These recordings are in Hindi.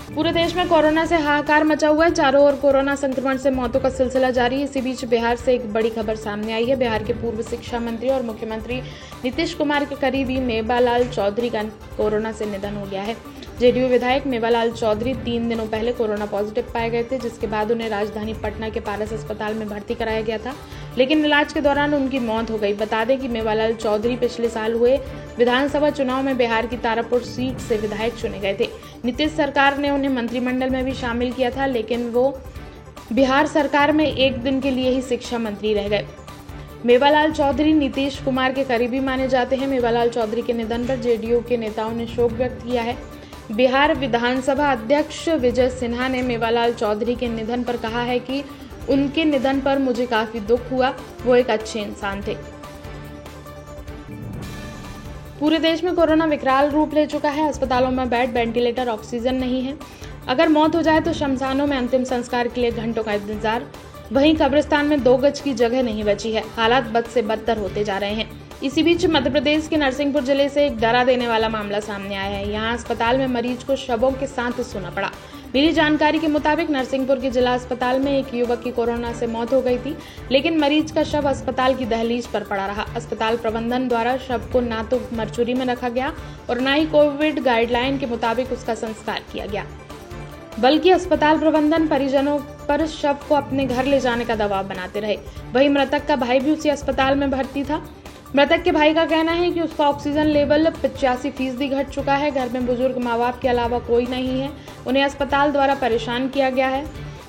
पूरे देश में कोरोना से हाहाकार मचा हुआ है। चारों ओर कोरोना संक्रमण से मौतों का सिलसिला जारी है। इसी बीच बिहार से एक बड़ी खबर सामने आई है। बिहार के पूर्व शिक्षा मंत्री और मुख्यमंत्री नीतीश कुमार के करीबी मेवालाल चौधरी का कोरोना से निधन हो गया है। जेडीयू विधायक मेवालाल चौधरी 3 दिनों पहले कोरोना पॉजिटिव पाए गए थे, जिसके बाद उन्हें राजधानी पटना के पारस अस्पताल में भर्ती कराया गया था, लेकिन इलाज के दौरान उनकी मौत हो गई। बता दें कि मेवालाल चौधरी पिछले साल हुए विधानसभा चुनाव में बिहार की तारापुर सीट से विधायक चुने गए थे। नीतीश सरकार ने उन्हें मंत्रिमंडल में भी शामिल किया था, लेकिन वो बिहार सरकार में एक दिन के लिए ही शिक्षा मंत्री रह गए। मेवालाल चौधरी नीतीश कुमार के करीबी माने जाते हैं। मेवालाल चौधरी के निधन पर जेडीयू के नेताओं ने शोक व्यक्त किया है। बिहार विधानसभा अध्यक्ष विजय सिन्हा ने मेवालाल चौधरी के निधन पर कहा है कि उनके निधन पर मुझे काफी दुख हुआ, वो एक अच्छे इंसान थे। पूरे देश में कोरोना विकराल रूप ले चुका है। अस्पतालों में बेड, वेंटिलेटर, ऑक्सीजन नहीं है। अगर मौत हो जाए तो शमशानों में अंतिम संस्कार के लिए घंटों का इंतजार। वहीं कब्रिस्तान में 2 गज की जगह नहीं बची है। हालात बद से बदतर होते जा रहे हैं। इसी बीच मध्य प्रदेश के नरसिंहपुर जिले से एक डरा देने वाला मामला सामने आया है। यहाँ अस्पताल में मरीज को शवों के साथ सोना पड़ा। मिली जानकारी के मुताबिक नरसिंहपुर के जिला अस्पताल में एक युवक की कोरोना से मौत हो गई थी, लेकिन मरीज का शव अस्पताल की दहलीज पर पड़ा रहा। अस्पताल प्रबंधन द्वारा शव को ना तो मरचुरी में रखा गया और न ही कोविड गाइडलाइन के मुताबिक उसका संस्कार किया गया, बल्कि अस्पताल प्रबंधन परिजनों पर शव को अपने घर ले जाने का दबाव बनाते रहे। वहीं मृतक का भाई भी उसी अस्पताल में भर्ती था। मृतक के भाई का कहना है कि उसका ऑक्सीजन लेवल 85% घट चुका है। घर में बुजुर्ग माँ बाप के अलावा कोई नहीं है। उन्हें अस्पताल द्वारा परेशान किया गया है।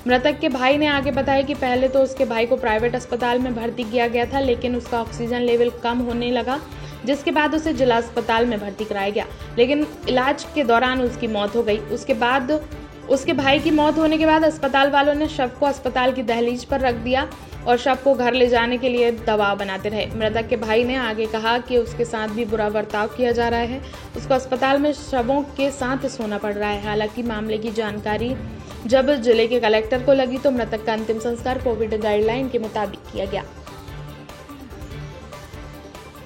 मृतक के भाई ने आगे बताया कि पहले तो उसके भाई को प्राइवेट अस्पताल में भर्ती किया गया था, लेकिन उसका ऑक्सीजन लेवल कम होने लगा, जिसके बाद उसे जिला अस्पताल में भर्ती कराया गया, लेकिन इलाज के दौरान उसकी मौत हो गई। उसके भाई की मौत होने के बाद अस्पताल वालों ने शव को अस्पताल की दहलीज पर रख दिया और शव को घर ले जाने के लिए दबाव बनाते रहे। मृतक के भाई ने आगे कहा कि उसके साथ भी बुरा बर्ताव किया जा रहा है। उसको अस्पताल में शवों के साथ सोना पड़ रहा है। हालांकि मामले की जानकारी जब जिले के कलेक्टर को लगी तो मृतक का अंतिम संस्कार कोविड गाइडलाइन के मुताबिक किया गया।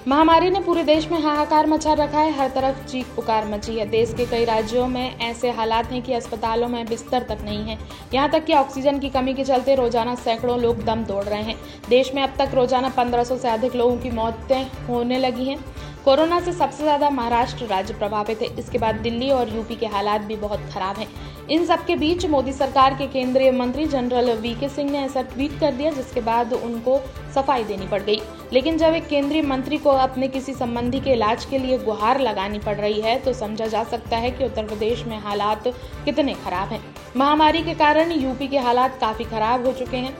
महामारी ने पूरे देश में हाहाकार मचा रखा है। हर तरफ चीख पुकार मची है। देश के कई राज्यों में ऐसे हालात हैं कि अस्पतालों में बिस्तर तक नहीं है। यहाँ तक कि ऑक्सीजन की कमी के चलते रोजाना सैकड़ों लोग दम तोड़ रहे हैं। देश में अब तक रोजाना 1500 से अधिक लोगों की मौतें होने लगी हैं। कोरोना से सबसे ज्यादा महाराष्ट्र राज्य प्रभावित है। इसके बाद दिल्ली और यूपी के हालात भी बहुत खराब हैं। इन सब के बीच मोदी सरकार के केंद्रीय मंत्री जनरल वीके सिंह ने ऐसा ट्वीट कर दिया, जिसके बाद उनको सफाई देनी पड़ गई। लेकिन जब एक केंद्रीय मंत्री को अपने किसी संबंधी के इलाज के लिए गुहार लगानी पड़ रही है, तो समझा जा सकता है कि उत्तर प्रदेश में हालात कितने खराब हैं। महामारी के कारण यूपी के हालात काफी खराब हो चुके हैं।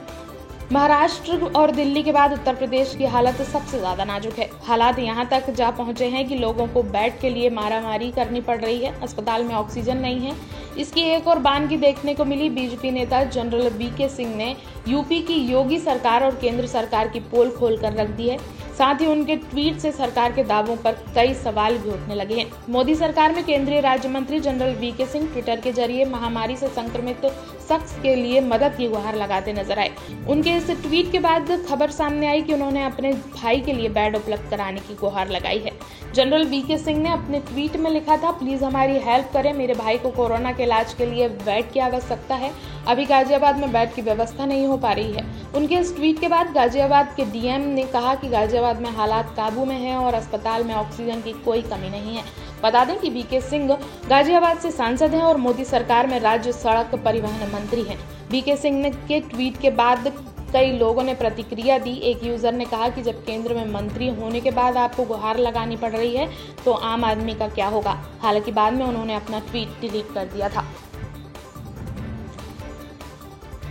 महाराष्ट्र और दिल्ली के बाद उत्तर प्रदेश की हालत सबसे ज्यादा नाजुक है। हालात यहाँ तक जा पहुंचे हैं कि लोगों को बेड के लिए मारामारी करनी पड़ रही है। अस्पताल में ऑक्सीजन नहीं है। इसकी एक और बानगी देखने को मिली। बीजेपी नेता जनरल वीके सिंह ने यूपी की योगी सरकार और केंद्र सरकार की पोल खोल कर रख दी है। साथ ही उनके ट्वीट से सरकार के दावों पर कई सवाल भी उठने लगे हैं। मोदी सरकार में केंद्रीय राज्य मंत्री जनरल वीके सिंह ट्विटर के जरिए महामारी से संक्रमित शख्स के लिए मदद की गुहार लगाते नजर आए। उनके इस ट्वीट के बाद खबर सामने आई कि उन्होंने अपने भाई के लिए बेड उपलब्ध कराने की गुहार लगाई है। जनरल वीके सिंह ने अपने ट्वीट में लिखा था, प्लीज हमारी हेल्प करें, मेरे भाई को कोरोना के इलाज के लिए बेड की आवश्यकता है। अभी गाजियाबाद में बेड की व्यवस्था नहीं हो पा रही है। उनके इस ट्वीट के बाद गाजियाबाद के डीएम ने कहा कि गाजियाबाद में हालात काबू में हैं और अस्पताल में ऑक्सीजन की कोई कमी नहीं है। बता दें कि वीके सिंह गाजियाबाद से सांसद हैं और मोदी सरकार में राज्य सड़क परिवहन मंत्री हैं। वीके सिंह के ट्वीट के बाद कई लोगों ने प्रतिक्रिया दी। एक यूजर ने कहा कि जब केंद्र में मंत्री होने के बाद आपको गुहार लगानी पड़ रही है तो आम आदमी का क्या होगा। हालांकि बाद में उन्होंने अपना ट्वीट डिलीट कर दिया था।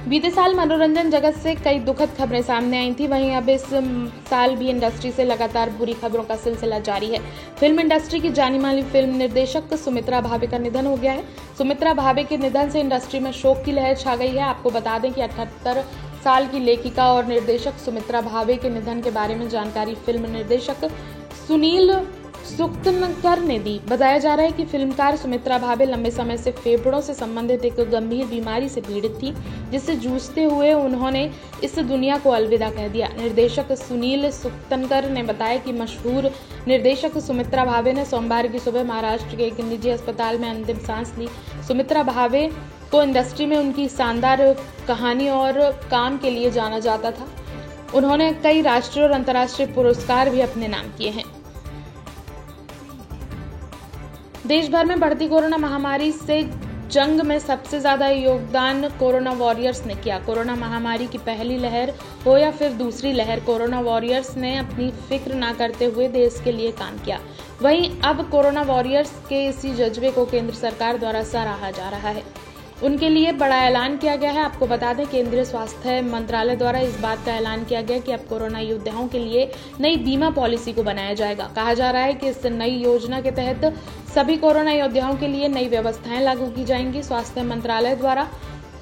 बीते साल मनोरंजन जगत से कई दुखद खबरें सामने आई थी। वहीं अब इस साल भी इंडस्ट्री से लगातार बुरी खबरों का सिलसिला जारी है। फिल्म इंडस्ट्री की जानी मानी फिल्म निर्देशक सुमित्रा भावे का निधन हो गया है। सुमित्रा भावे के निधन से इंडस्ट्री में शोक की लहर छा गई है। आपको बता दें कि 78 साल की लेखिका और निर्देशक सुमित्रा भावे के निधन के बारे में जानकारी फिल्म निर्देशक सुनील सुक्तनकर ने दी। बताया जा रहा है कि फिल्मकार सुमित्रा भावे लंबे समय से फेफड़ों से संबंधित एक गंभीर बीमारी से पीड़ित थी, जिससे जूझते हुए उन्होंने इस दुनिया को अलविदा कह दिया। निर्देशक सुनील सुक्तनकर ने बताया कि मशहूर निर्देशक सुमित्रा भावे ने सोमवार की सुबह महाराष्ट्र के एक निजी अस्पताल में अंतिम सांस ली। सुमित्रा भावे को इंडस्ट्री में उनकी शानदार कहानी और काम के लिए जाना जाता था। उन्होंने कई राष्ट्रीय और अंतर्राष्ट्रीय पुरस्कार भी अपने नाम किए हैं। देश भर में बढ़ती कोरोना महामारी से जंग में सबसे ज्यादा योगदान कोरोना वॉरियर्स ने किया। कोरोना महामारी की पहली लहर हो या फिर दूसरी लहर, कोरोना वॉरियर्स ने अपनी फिक्र ना करते हुए देश के लिए काम किया। वहीं अब कोरोना वॉरियर्स के इसी जज्बे को केंद्र सरकार द्वारा सराहा जा रहा है। उनके लिए बड़ा ऐलान किया गया है। आपको बता दें, केंद्रीय स्वास्थ्य मंत्रालय द्वारा इस बात का ऐलान किया गया कि अब कोरोना योद्धाओं के लिए नई बीमा पॉलिसी को बनाया जाएगा। कहा जा रहा है कि इस नई योजना के तहत सभी कोरोना योद्धाओं के लिए नई व्यवस्थाएं लागू की जाएंगी। स्वास्थ्य मंत्रालय द्वारा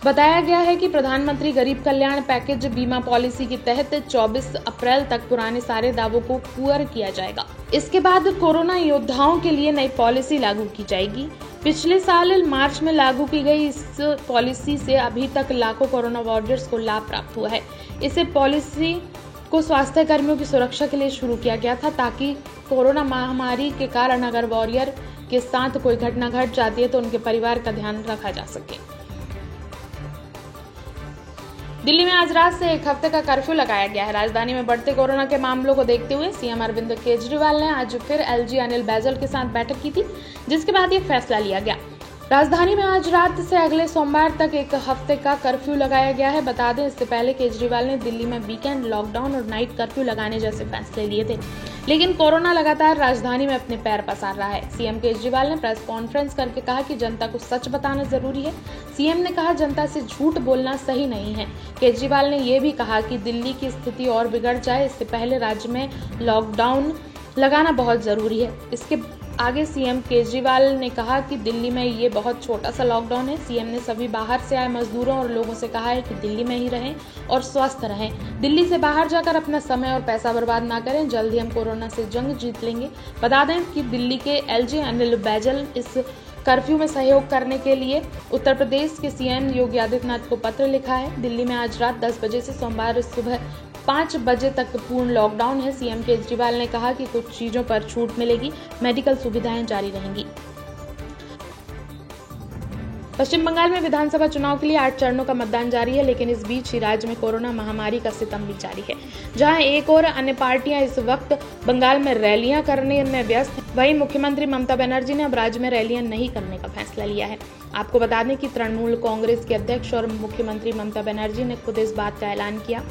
बताया गया है कि प्रधानमंत्री गरीब कल्याण पैकेज बीमा पॉलिसी के तहत 24 अप्रैल तक पुराने सारे दावों को पूरा किया जाएगा। इसके बाद कोरोना योद्धाओं के लिए नई पॉलिसी लागू की जाएगी। पिछले साल मार्च में लागू की गई इस पॉलिसी से अभी तक लाखों कोरोना वॉरियर्स को लाभ प्राप्त हुआ है। इस पॉलिसी को स्वास्थ्य कर्मियों की सुरक्षा के लिए शुरू किया गया था, ताकि कोरोना महामारी के कारण अगर वॉरियर के साथ कोई घटना घट जाती है तो उनके परिवार का ध्यान रखा जा सके। दिल्ली में आज रात से एक हफ्ते का कर्फ्यू लगाया गया है। राजधानी में बढ़ते कोरोना के मामलों को देखते हुए सीएम अरविंद केजरीवाल ने आज फिर एलजी अनिल बैजल के साथ बैठक की थी, जिसके बाद ये फैसला लिया गया। राजधानी में आज रात से अगले सोमवार तक एक हफ्ते का कर्फ्यू लगाया गया है। बता दें, इससे पहले केजरीवाल ने दिल्ली में वीकेंड लॉकडाउन और नाइट कर्फ्यू लगाने जैसे फैसले लिए थे, लेकिन कोरोना लगातार राजधानी में अपने पैर पसार रहा है। सीएम केजरीवाल ने प्रेस कॉन्फ्रेंस करके कहा कि जनता को सच बताना जरूरी है। सीएम ने कहा, जनता से झूठ बोलना सही नहीं है। केजरीवाल ने यह भी कहा कि दिल्ली की स्थिति और बिगड़ जाए, इससे पहले राज्य में लॉकडाउन लगाना बहुत जरूरी है। इसके आगे सीएम केजरीवाल ने कहा कि दिल्ली में ये बहुत छोटा सा लॉकडाउन है। सीएम ने सभी बाहर से आए मजदूरों और लोगों से कहा है कि दिल्ली में ही रहें और स्वस्थ रहें। दिल्ली से बाहर जाकर अपना समय और पैसा बर्बाद ना करें। जल्द ही हम कोरोना से जंग जीत लेंगे। बता दें कि दिल्ली के एलजी अनिल बैजल इस कर्फ्यू में सहयोग करने के लिए उत्तर प्रदेश के सीएम योगी आदित्यनाथ को पत्र लिखा है। दिल्ली में आज रात 10 बजे से सोमवार सुबह 5 बजे तक पूर्ण लॉकडाउन है। सीएम केजरीवाल ने कहा कि कुछ चीजों पर छूट मिलेगी, मेडिकल सुविधाएं जारी रहेंगी। पश्चिम बंगाल में विधानसभा चुनाव के लिए 8 चरणों का मतदान जारी है, लेकिन इस बीच ही राज्य में कोरोना महामारी का सितम भी जारी है। जहां एक और अन्य पार्टियां इस वक्त बंगाल में रैलियां करने में व्यस्त हैं, वहीं मुख्यमंत्री ममता बनर्जी ने अब राज्य में रैलियां नहीं करने का फैसला लिया है। आपको बता दें कि तृणमूल कांग्रेस के अध्यक्ष और मुख्यमंत्री ममता बनर्जी ने खुद इस बात का ऐलान किया।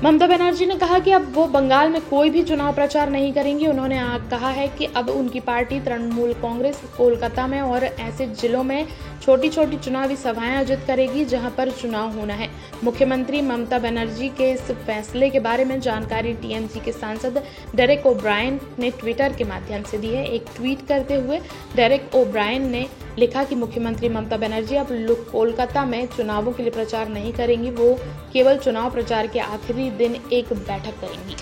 ममता बनर्जी ने कहा कि अब वो बंगाल में कोई भी चुनाव प्रचार नहीं करेंगी। उन्होंने कहा है कि अब उनकी पार्टी तृणमूल कांग्रेस कोलकाता में और ऐसे जिलों में छोटी छोटी चुनावी सभाएं आयोजित करेगी जहां पर चुनाव होना है। मुख्यमंत्री ममता बनर्जी के इस फैसले के बारे में जानकारी टीएमसी के सांसद डेरेक ओब्रायन ने ट्विटर के माध्यम से दी है। एक ट्वीट करते हुए डेरेक ओब्रायन ने लिखा कि मुख्यमंत्री ममता बनर्जी अब कोलकाता में चुनावों के लिए प्रचार नहीं करेंगी, वो केवल चुनाव प्रचार के आखिरी दिन एक बैठक करेंगी।